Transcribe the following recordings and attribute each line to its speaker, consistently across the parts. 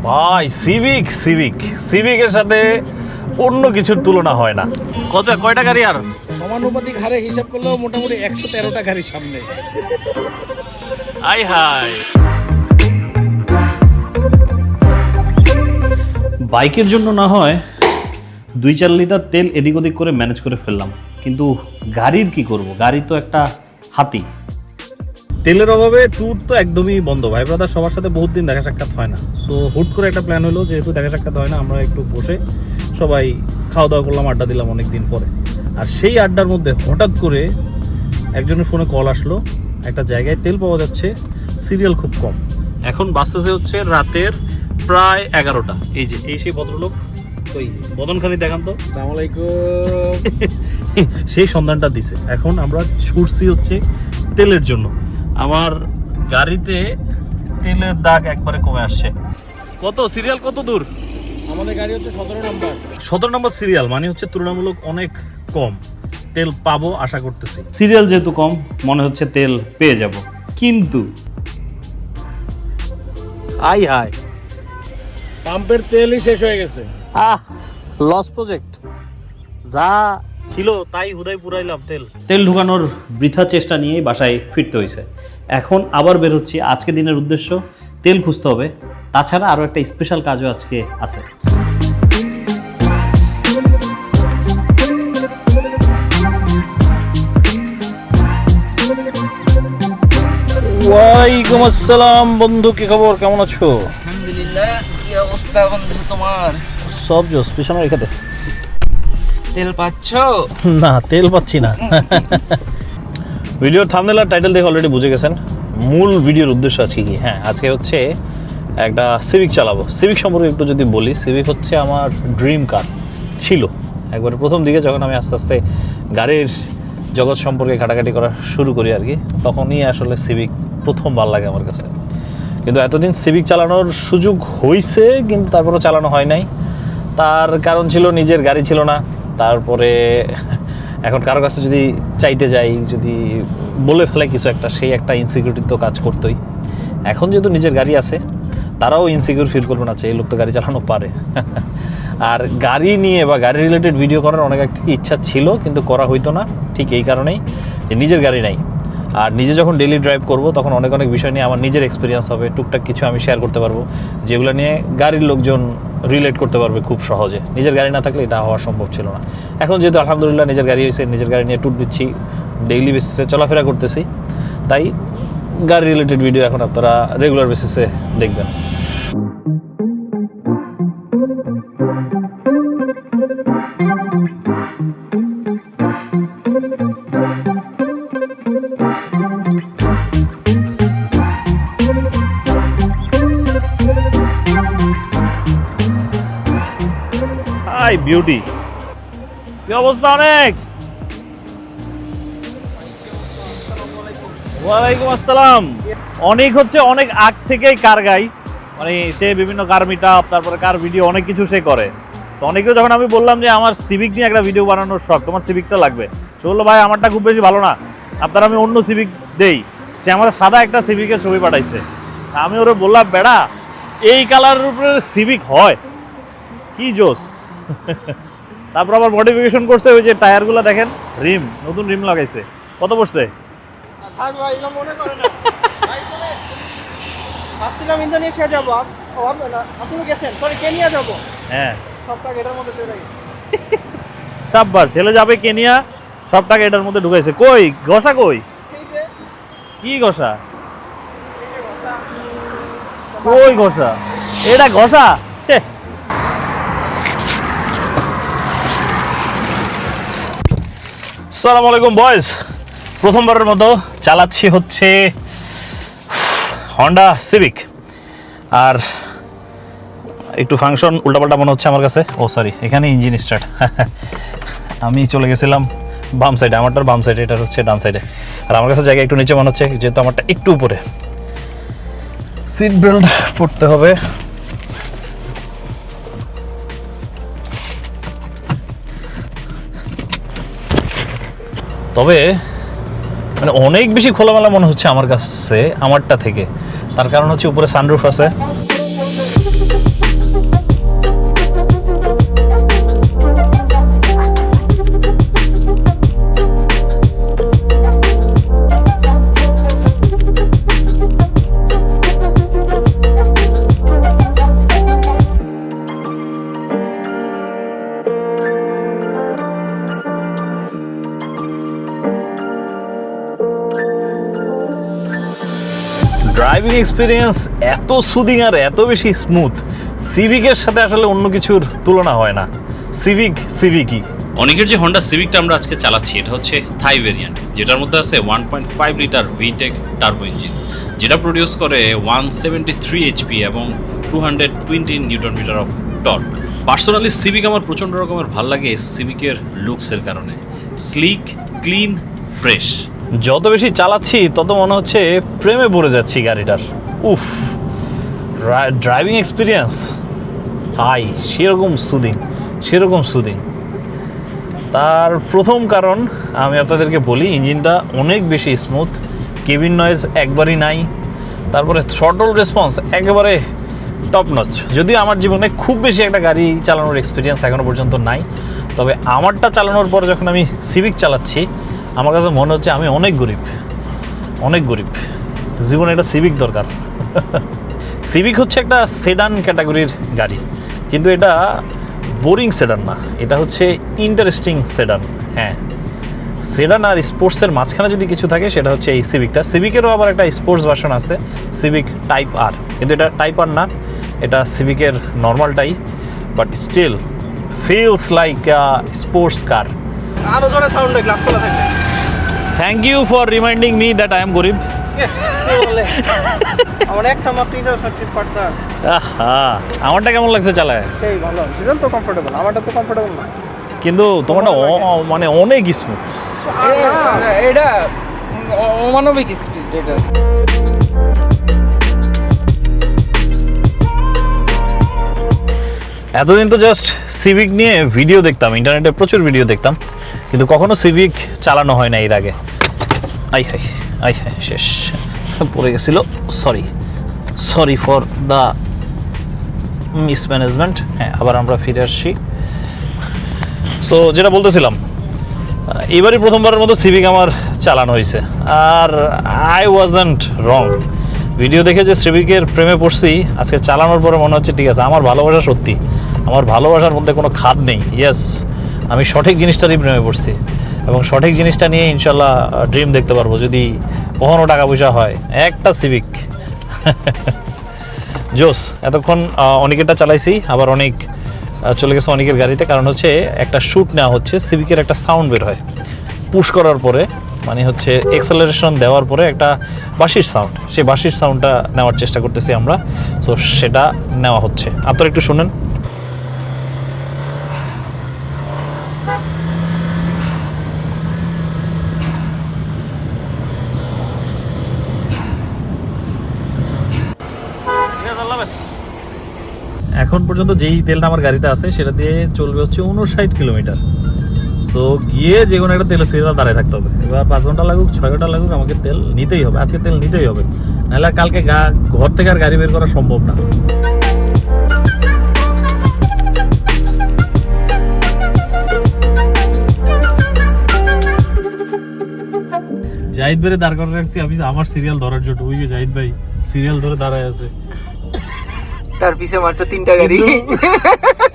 Speaker 1: ভাই civic civic সিভিকের সাথে অন্য কিছুর তুলনা হয় না। কয়টা গাড়ি আর
Speaker 2: সমানুপাতিক হারে হিসাব করলেও মোটামুটি 113টা গাড়ি সামনে।
Speaker 1: আই হাই, বাইকের জন্য না হয় 2-4 লিটার তেল এদিক ওদিক করে ম্যানেজ করে ফেললাম, কিন্তু গাড়ির কি করব? গাড়ি তো একটা হাতি। তেলের অভাবে ট্যুর তো একদমই বন্ধ। ভাই ব্রাদার সবার সাথে বহুত দিন দেখা সাক্ষাৎ হয় না, সো হুট করে একটা প্ল্যান হলো, যেহেতু দেখা সাক্ষাৎ হয় না, আমরা একটু বসে সবাই খাওয়া দাওয়া করলাম, আড্ডা দিলাম অনেক দিন পরে। আর সেই আড্ডার মধ্যে হঠাৎ করে একজনের ফোনে কল আসলো, একটা জায়গায় তেল পাওয়া যাচ্ছে, সিরিয়াল খুব কম। এখন বাসে হচ্ছে রাতের প্রায় 11টা। এই যে এই সেই ভদ্রলোক, ওই বদনখানি দেখান তো।
Speaker 2: আসসালামু আলাইকুম।
Speaker 1: সেই সন্ধানটা দিছে। এখন আমরা ছুটছি হচ্ছে তেলের জন্য। আমার গাড়িতে তেলের দাগ একবারে কমে আসছে। কত সিরিয়াল কত দূর?
Speaker 2: আমাদের গাড়ি হচ্ছে 17 নম্বর।
Speaker 1: 17 নম্বর সিরিয়াল, মানে হচ্ছে তুলনামূলক অনেক কম তেল পাবো আশা করতেছি। সিরিয়াল যেহেতু কম, মনে হচ্ছে তেল পেয়ে যাব, কিন্তু আই হাই,
Speaker 2: পাম্পের তেলই শেষ হয়ে গেছে।
Speaker 1: Loss project. যা ছিল তাই হুদাই পুরাইলাম। তেল ঢুকানোর বৃথা চেষ্টা নিয়েই বাসায় ফিরতে হয়েছে। এখন আবার বের হচ্ছি। আজকে দিনের উদ্দেশ্য তেল খুঁজতে হবে, তাছাড়া আরও একটা স্পেশাল কাজও আজকে আছে। ওয়ালাইকুম আসসালাম বন্ধু, কি খবর, কেমন আছো?
Speaker 3: আলহামদুলিল্লাহ। কি অবস্থা বন্ধু তোমার?
Speaker 1: সব জোস। পিছনে রেখে দে।
Speaker 3: তেল পাচ্ছ?
Speaker 1: না, তেল পাচ্ছি না। ভিডিওর থাম্বনেল আর টাইটেল দেখে অলরেডি বুঝে গেছেন মূল ভিডিওর উদ্দেশ্য আজকে কি। হ্যাঁ, আজকে হচ্ছে একটা সিভিক চালাবো। সিভিক সম্পর্কে একটু যদি বলি, সিভিক হচ্ছে আমার ড্রিম কার ছিল। একবারে প্রথম দিকে যখন আমি আস্তে আস্তে গাড়ির জগৎ সম্পর্কে ঘাটাঘাটি করা শুরু করি আর কি, তখনই আসলে সিভিক প্রথম ভালো লাগে আমার কাছে। কিন্তু এতদিন সিভিক চালানোর সুযোগ হয়েছে, কিন্তু তারপরেও চালানো হয় নাই। তার কারণ ছিল নিজের গাড়ি ছিল না। তারপরে এখন কারো কাছে যদি চাইতে যাই, যদি বলে ফেলে কিছু একটা, সেই একটা ইনসিকিউরিটি তো কাজ করতোই। এখন যেহেতু নিজের গাড়ি আছে, তারাও ইনসিকিউর ফিল করবে না, এই লোক তো গাড়ি চালানো পারে। আর গাড়ি নিয়ে বা গাড়ি রিলেটেড ভিডিও করার অনেক আগ থেকে ইচ্ছা ছিল, কিন্তু করা হইতো না, ঠিক এই কারণেই যে নিজের গাড়ি নাই। আর নিজে যখন ডেইলি ড্রাইভ করব, তখন অনেক অনেক বিষয় নিয়ে আমার নিজের এক্সপিরিয়েন্স হবে, টুকটাক কিছু আমি শেয়ার করতে পারবো, যেগুলো নিয়ে গাড়ির লোকজন রিলেট করতে পারবে খুব সহজে। নিজের গাড়ি না থাকলে এটা হওয়া সম্ভব ছিল না। এখন যেহেতু আলহামদুলিল্লাহ নিজের গাড়ি হয়েছে, নিজের গাড়ি নিয়ে ট্যুর দিচ্ছি, ডেইলি বেসিসে চলাফেরা করতেছি, তাই গাড়ি রিলেটেড ভিডিও এখন আপনারা রেগুলার বেসিসে দেখবেন। হাই বিউটি, কি অবস্থা? অনেক। ওয়ালাইকুম আসসালাম। অনেক হচ্ছে অনেক আগ থেকেই কার গাই, মানে সে বিভিন্ন কার মিট আপ, তারপরে কার ভিডিও, অনেক কিছু সে করে। তো অনেকে যখন আমি বললাম যে আমার সিভিক নিয়ে একটা ভিডিও বানানোর শখ, তোমার সিভিকটা লাগবে, সে বললো ভাই আমারটা খুব বেশি ভালো না, আপনার আমি অন্য সিভিক দেই। সে আমার সাদা একটা সিভিকের ছবি পাঠাইছে। আমি ওরে বললাম বেড়া, এই কালারের উপরে সিভিক হয় কি জোস। তারপর আবার মডিফিকেশন করছে, ওই যে টায়ারগুলো দেখেন, রিম, নতুন রিম লাগাইছে। কত পড়ছে?
Speaker 3: ভাবছিলাম ইন্দোনেশিয়া যাবো, আপনি গেছেন, সরি কেনিয়া যাবো।
Speaker 1: হ্যাঁ,
Speaker 3: সব টাকা এটার মধ্যে চলে গেছে।
Speaker 1: সাববার ছেলে যাবে কেনিয়া, সব টাকা এটার মধ্যে ঢুকাইছে। কই ঘষা, কই কি ঘষা, কই ঘষা, এটা ঘষা ছে। আসসালামু আলাইকুম বয়েজ। প্রথমবারের মতো চালাচ্ছি হচ্ছে হন্ডা সিভিক, আর একটু ফাংশন উল্টাপাল্টা মনে হচ্ছে আমার কাছে। ও সরি, এখানে ইঞ্জিন স্টার্ট। আমি চলে গেছিলাম বাম সাইডে, আমারটার বাম সাইডে, এটার হচ্ছে ডান সাইডে। আর আমার কাছে জায়গা একটু নিচে মনে হচ্ছে, যেহেতু আমারটা একটু উপরে। সিট বেল্ট পড়তে হবে। তবে মানে অনেক বেশি খোলামেলা মনে হচ্ছে আমার কাছে আমারটা থেকে। তার কারণ হচ্ছে উপরে সানরুফ আছে। ড্রাইভিং এক্সপিরিয়েন্স এত সুদিং আর এত বেশি স্মুথ, সিভিকের সাথে আসলে অন্য কিছুর তুলনা হয় না। সিভিকই
Speaker 4: অনেকের যে হন্ডা সিভিকটা আমরা আজকে চালাচ্ছি এটা হচ্ছে থাই ভেরিয়েন্ট, যেটার মধ্যে আছে 1.5 লিটার ভিটেক টার্বো ইঞ্জিন, যেটা প্রডিউস করে 173 এইচপি এবং 220 newton metre of torque. Personally Civic আমার প্রচণ্ড রকমের ভাল লাগে সিভিকের লুকসের কারণে। Sleek, clean, fresh.
Speaker 1: যত বেশি চালাচ্ছি তত মনে হচ্ছে প্রেমে পড়ে যাচ্ছি গাড়িটার। উফ, ড্রাইভিং এক্সপিরিয়েন্স হাই, সেরকম সুদিং। তার প্রথম কারণ আমি আপনাদেরকে বলি, ইঞ্জিনটা অনেক বেশি স্মুথ, কেবিন নয়েজ একবারই নাই। তারপরে থ্রটল রেসপন্স একেবারে টপ নচ। যদিও আমার জীবনে খুব বেশি একটা গাড়ি চালানোর এক্সপিরিয়েন্স এখনও পর্যন্ত নাই, তবে আমারটা চালানোর পর যখন আমি সিভিক চালাচ্ছি আমার কাছে মনে হচ্ছে আমি অনেক গরিব, জীবনে একটা সিভিক দরকার। সিভিক হচ্ছে একটা সেডান ক্যাটাগরির গাড়ি, কিন্তু এটা বোরিং সেডান না, এটা হচ্ছে ইন্টারেস্টিং সেডান। হ্যাঁ, সেডান আর স্পোর্টসের মাঝখানে যদি কিছু থাকে সেটা হচ্ছে এই সিভিকটা। সিভিকেরও আবার একটা স্পোর্টস ভার্সন আছে, সিভিক টাইপ আর, কিন্তু এটা টাইপ আর না, এটা সিভিকের নর্মালটাই, but still feels like sports car.
Speaker 3: আরো জোরে সাউন্ড গ্লাস খোলা থাকবে।
Speaker 1: Thank you for reminding me that I am গরিব।
Speaker 3: আমার একটা মাত্র ইন্টারফেস পার্টটা
Speaker 1: আমারটা কেমন লাগছে চালায়?
Speaker 3: সেই ভালো, ডিজেল তো কমফোর্টেবল, আমারটা তো কমফোর্টেবল না।
Speaker 1: কিন্তু তোমারটা মানে অনেক স্মুথ।
Speaker 5: এটা অমানবিক স্পিড এটা।
Speaker 1: এতদিন তো জাস্ট সিভিক নিয়ে ভিডিও দেখতাম, ইন্টারনেটে প্রচুর ভিডিও দেখতাম, কিন্তু কখনো সিভিক চালানো হয় না এর আগে। আই হাই শেষ পড়ে গেছিল। Sorry for the mismanagement. হ্যাঁ, আবার আমরা ফিরে আসছি। সো যেটা বলতেছিলাম, এবারই প্রথমবারের মতো সিভিক আমার চালানো হয়েছে, আর আই ওয়াজন্ট রং। ভিডিও দেখে যে সিভিকের প্রেমে পড়ছি, আজকে চালানোর পরে মনে হচ্ছে ঠিক আছে, আমার ভালোবাসা সত্যি, আমার ভালোবাসার মধ্যে কোনো খাদ নেই। ইয়েস, আমি সঠিক জিনিসটারই প্রেমে পড়ছি, এবং সঠিক জিনিসটা নিয়ে ইনশাল্লাহ ড্রিম দেখতে পারবো যদি কখনো টাকা পয়সা হয়। একটা সিভিক জোস। এতক্ষণ অনেকেরটা চালাইছি, আবার অনেক চলে গেছে অনেকের গাড়িতে, কারণ হচ্ছে একটা শ্যুট নেওয়া হচ্ছে, সিভিকের একটা সাউন্ড বের হয় পুশ করার পরে, মানে হচ্ছে এক্সেলারেশন দেওয়ার পরে একটা বাঁশির সাউন্ড, সেই বাঁশির সাউন্ডটা নেওয়ার চেষ্টা করতেছি আমরা। সো সেটা নেওয়া হচ্ছে, আপনারা একটু শুনেন। এখন পর্যন্ত যেই তেলটা আমার গাড়িতে আছে সেটা দিয়ে চলবে হচ্ছে 59 কিলোমিটার। তো গিয়ে যে কোনো একটা তেলের সিরিয়াল দাঁড়িয়ে থাকতে হবে। এবার 5 ঘন্টা লাগুক 6 ঘন্টা লাগুক, আমাকে তেল নিতেই হবে, আজকে তেল নিতেই হবে, নাহলে কালকে ঘর থেকে আর গাড়ি বের করা সম্ভব না। জাহিদ ভাই দাঁড় করে রাখছি আমি আমার সিরিয়াল ধরার জন্য। ওই যে জাহিদ ভাই সিরিয়াল ধরে দাঁড়ায় আছে,
Speaker 5: তার পিছে মাত্র 3টা গাড়ি।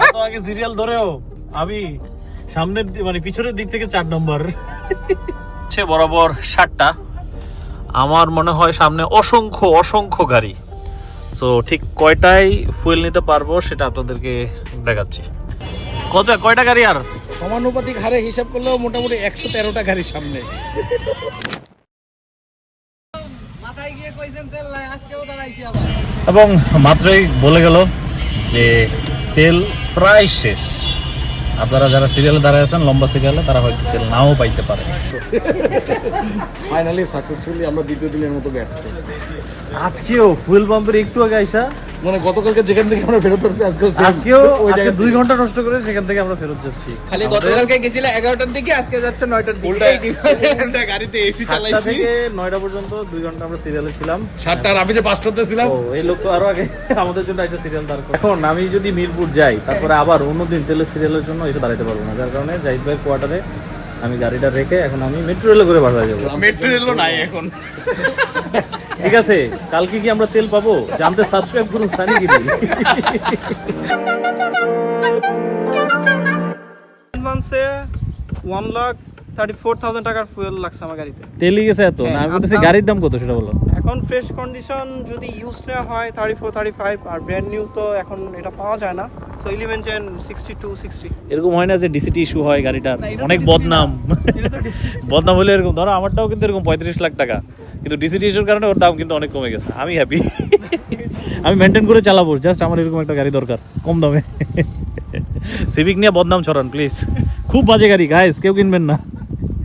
Speaker 1: এত আগে সিরিয়াল ধরেও আমি সামনের মানে পিছনের দিক থেকে 4 নম্বর বরাবর 7টা। আমার মনে হয় সামনে অসংখ্য গাড়ি। সো ঠিক কয়টায় ফুয়েল নিতে পারবো সেটা আপনাদেরকে দেখাচ্ছি। কয়টা গাড়ি আর
Speaker 2: সমানুপাতিক হারে হিসাব করলেও মোটামুটি 113টা গাড়ির সামনে।
Speaker 1: এবং মাত্রই বলে গেল যে তেল প্রায় শেষ। আপনারা যারা সিরিয়ালে দাঁড়ায় আছেন লম্বা সিরিয়ালে, তারা হয়তো তেল নাও পাইতে পারে।
Speaker 2: ফাইনালি সাকসেসফুলি আমরা দ্বিতীয় দিনের মতো ব্যর্থ।
Speaker 1: আজকেও ফুয়েল পাম্পের একটু আগে আইসা,
Speaker 2: মানে গতকালকে যেখান থেকে আমরা ফেরত আসছি
Speaker 1: আজকেও ওই জায়গায় 2 ঘন্টা নষ্ট করে সেখান থেকে আমরা ফেরত যাচ্ছি।
Speaker 5: খালি গতকালকে গেছিল 11টার দিকে, আজকে যাচ্ছে 9টার দিকে।
Speaker 2: উল্টা গাড়িতে এসি চালাইছি
Speaker 1: থেকে 9টা পর্যন্ত 2 ঘন্টা আমরা সিরিয়ালে ছিলাম।
Speaker 2: 7টা আর আমি যে 5টাতে ছিলাম।
Speaker 1: ও এই লোক তো আরো আগে আমাদের জন্য একটা সিরিয়াল দাঁড় করে। এখন আমি যদি মিরপুর যাই, তারপরে আবার অন্যদিন তেলের সিরিয়ালের জন্য এসে দাঁড়াতে পারবো না, যার কারণে জাহিদ ভাইয়ের কোয়ার্টারে আমি গাড়িটা রেখে এখন আমি মেট্রো রেলে করে বাসায় যাবো।
Speaker 2: মেট্রো রেলও নাই এখন।
Speaker 1: ঠিক আছে, কালকে কি আমরা তেল পাবো জানতে সাবস্ক্রাইব করুন সানিগিরি।
Speaker 3: से 1,20,000 34,000 টাকার ফুয়েল লাগছে আমার গাড়িতে।
Speaker 1: তেলই গেছে এত না? আমি বলতেছি গাড়ির দাম কত সেটা বলো।
Speaker 3: এখন ফ্রেশ কন্ডিশন যদি ইউজ নেওয়া হয় 34-35, আর ব্র্যান্ড নিউ তো এখন এটা পাওয়া যায় না। সো ইলিমেন্টেন 62-60।
Speaker 1: এরকম হয় না যে ডিসিটি ইস্যু হয় গাড়িটার,
Speaker 3: না, এটা তো
Speaker 1: অনেক
Speaker 3: DCT
Speaker 1: বদনাম
Speaker 3: এটা তো
Speaker 1: বদনাম হলে এরকম ধরো আমারটাও কিন্তু এরকম 35 লাখ টাকা, কিন্তু ডিসিটি ইস্যুর কারণে ওর দাম কিন্তু অনেক কমে গেছে। আমি হ্যাপি, আমি মেনটেন করে চালাবো, জাস্ট আমার এরকম একটা গাড়ি দরকার কম দামে। সিভিক নিয়ে বদনাম ছড়ান প্লিজ, খুব বাজে গাড়ি গাইস, কেউ কিনবেন না।